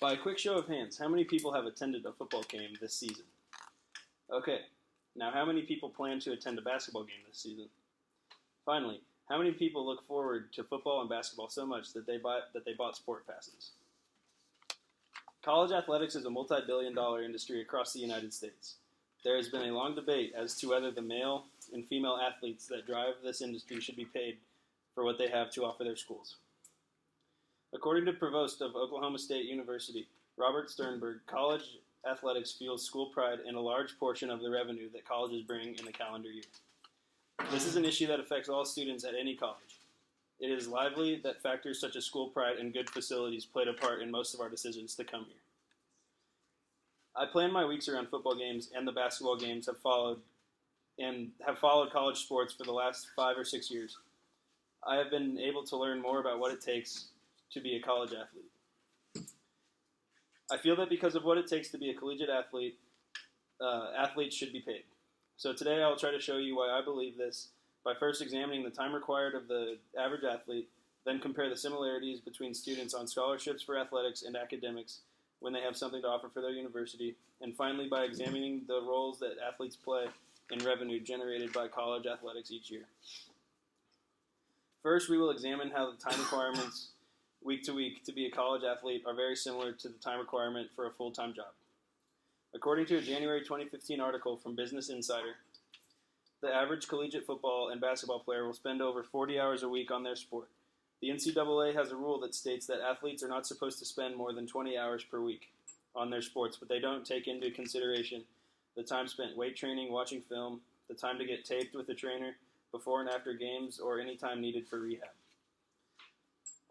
By a quick show of hands, how many people have attended a football game this season? Okay, now how many people plan to attend a basketball game this season? Finally, how many people look forward to football and basketball so much that they bought sport passes? College athletics is a multi-billion-dollar industry across the United States. There has been a long debate as to whether the male and female athletes that drive this industry should be paid for what they have to offer their schools. According to Provost of Oklahoma State University, Robert Sternberg, college athletics fuels school pride and a large portion of the revenue that colleges bring in a calendar year. This is an issue that affects all students at any college. It is lively that factors such as school pride and good facilities played a part in most of our decisions to come here. I plan my weeks around football games, and the basketball games have followed college sports for the last 5 or 6 years. I have been able to learn more about what it takes to be a college athlete. I feel that because of what it takes to be a collegiate athlete, athletes should be paid. So today I'll try to show you why I believe this by first examining the time required of the average athlete, then compare the similarities between students on scholarships for athletics and academics when they have something to offer for their university, and finally by examining the roles that athletes play in revenue generated by college athletics each year. First, we will examine how the time requirements week to week to be a college athlete are very similar to the time requirement for a full-time job. According to a January 2015 article from Business Insider, the average collegiate football and basketball player will spend over 40 hours a week on their sport. The NCAA has a rule that states that athletes are not supposed to spend more than 20 hours per week on their sports, but they don't take into consideration the time spent weight training, watching film, the time to get taped with a trainer before and after games, or any time needed for rehab.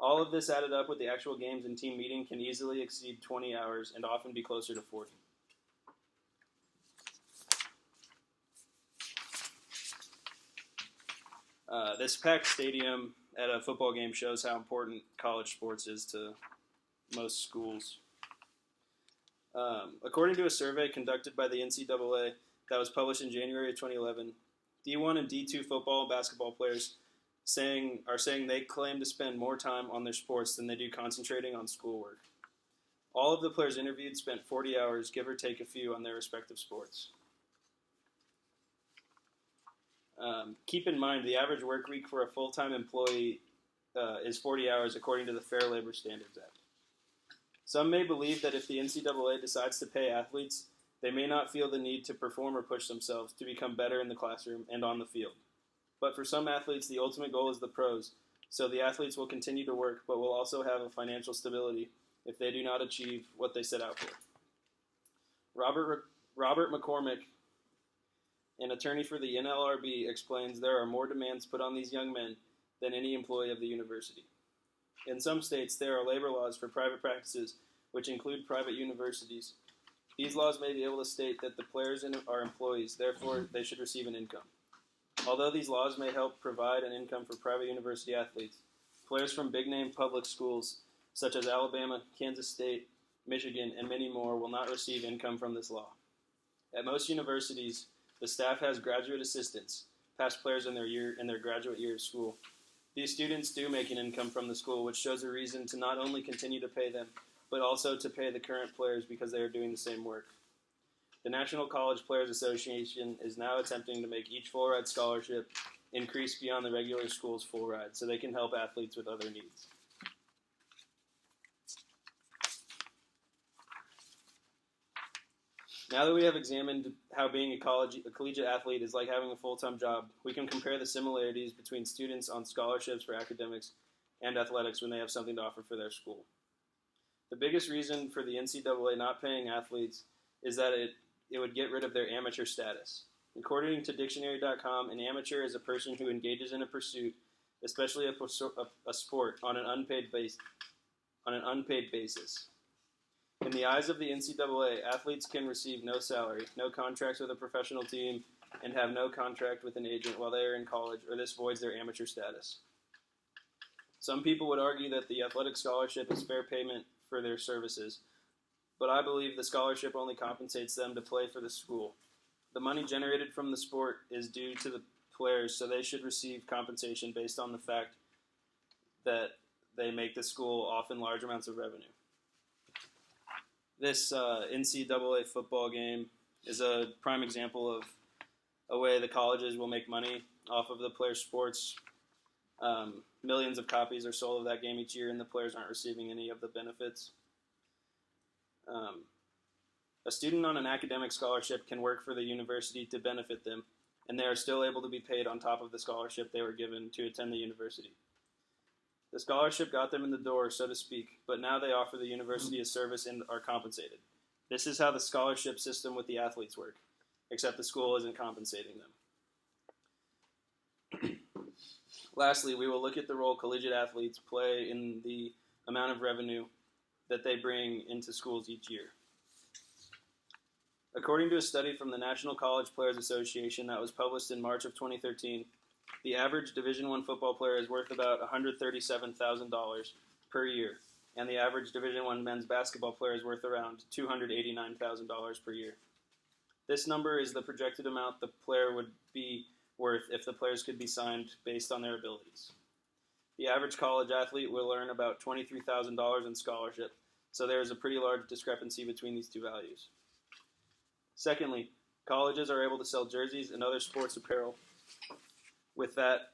All of this added up with the actual games and team meeting can easily exceed 20 hours and often be closer to 40. This packed stadium at a football game shows how important college sports is to most schools. According to a survey conducted by the NCAA that was published in January of 2011, D1 and D2 football and basketball players are saying they claim to spend more time on their sports than they do concentrating on schoolwork. All of the players interviewed spent 40 hours, give or take a few, on their respective sports. Keep in mind, the average work week for a full-time employee is 40 hours according to the Fair Labor Standards Act. Some may believe that if the NCAA decides to pay athletes, they may not feel the need to perform or push themselves to become better in the classroom and on the field. But for some athletes, the ultimate goal is the pros, so the athletes will continue to work but will also have a financial stability if they do not achieve what they set out for. Robert McCormick, an attorney for the NLRB, explains there are more demands put on these young men than any employee of the university. In some states, there are labor laws for private practices, which include private universities. These laws may be able to state that the players are employees, therefore they should receive an income. Although these laws may help provide an income for private university athletes, players from big-name public schools such as Alabama, Kansas State, Michigan, and many more will not receive income from this law. At most universities, the staff has graduate assistants, past players in their graduate year of school. These students do make an income from the school, which shows a reason to not only continue to pay them, but also to pay the current players because they are doing the same work. The National College Players Association is now attempting to make each full-ride scholarship increase beyond the regular school's full ride so they can help athletes with other needs. Now that we have examined how being a collegiate athlete is like having a full-time job, we can compare the similarities between students on scholarships for academics and athletics when they have something to offer for their school. The biggest reason for the NCAA not paying athletes is that it would get rid of their amateur status. According to dictionary.com, an amateur is a person who engages in a pursuit, especially a sport, on an unpaid basis. In the eyes of the NCAA, athletes can receive no salary, no contracts with a professional team, and have no contract with an agent while they are in college, or this voids their amateur status. Some people would argue that the athletic scholarship is fair payment for their services, but I believe the scholarship only compensates them to play for the school. The money generated from the sport is due to the players, so they should receive compensation based on the fact that they make the school often large amounts of revenue. This NCAA football game is a prime example of a way the colleges will make money off of the players' sports. Millions of copies are sold of that game each year, and the players aren't receiving any of the benefits. A student on an academic scholarship can work for the university to benefit them, and they are still able to be paid on top of the scholarship they were given to attend the university. The scholarship got them in the door, so to speak, but now they offer the university a service and are compensated. This is how the scholarship system with the athletes work, except the school isn't compensating them. Lastly, we will look at the role collegiate athletes play in the amount of revenue that they bring into schools each year. According to a study from the National College Players Association that was published in March of 2013, the average Division I football player is worth about $137,000 per year, and the average Division I men's basketball player is worth around $289,000 per year. This number is the projected amount the player would be worth if the players could be signed based on their abilities. The average college athlete will earn about $23,000 in scholarship, so there is a pretty large discrepancy between these two values. Secondly, colleges are able to sell jerseys and other sports apparel with that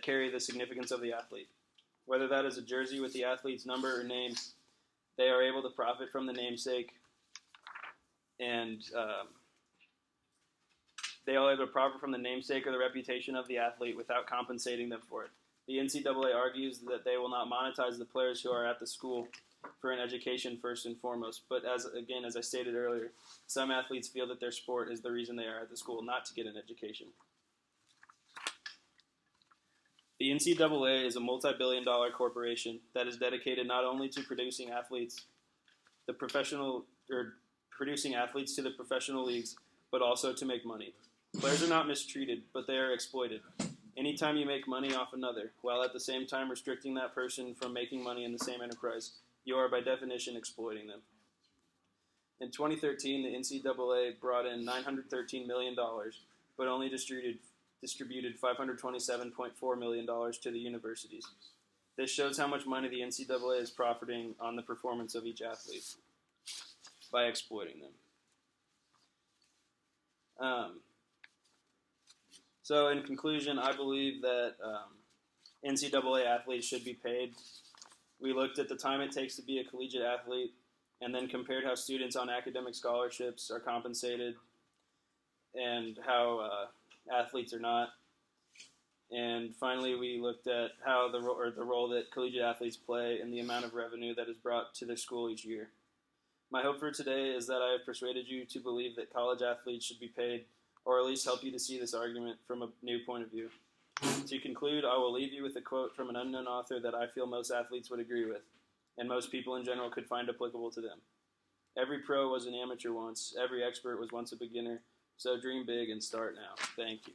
carry the significance of the athlete. Whether that is a jersey with the athlete's number or name, they are able to profit from the namesake, and they are able to profit from the namesake or the reputation of the athlete without compensating them for it. The NCAA argues that they will not monetize the players who are at the school for an education first and foremost, but as I stated earlier, some athletes feel that their sport is the reason they are at the school, not to get an education. The NCAA is a multi-billion-dollar corporation that is dedicated not only to producing athletes to the professional leagues, but also to make money. Players are not mistreated, but they are exploited. Anytime you make money off another, while at the same time restricting that person from making money in the same enterprise, you are by definition exploiting them. In 2013, the NCAA brought in $913 million, but only distributed $527.4 million to the universities. This shows how much money the NCAA is profiting on the performance of each athlete by exploiting them. So in conclusion, I believe that NCAA athletes should be paid. We looked at the time it takes to be a collegiate athlete and then compared how students on academic scholarships are compensated and how athletes are not. And finally, we looked at how the role that collegiate athletes play in the amount of revenue that is brought to their school each year. My hope for today is that I have persuaded you to believe that college athletes should be paid, or at least help you to see this argument from a new point of view. To conclude, I will leave you with a quote from an unknown author that I feel most athletes would agree with, and most people in general could find applicable to them. Every pro was an amateur once, every expert was once a beginner, so dream big and start now. Thank you.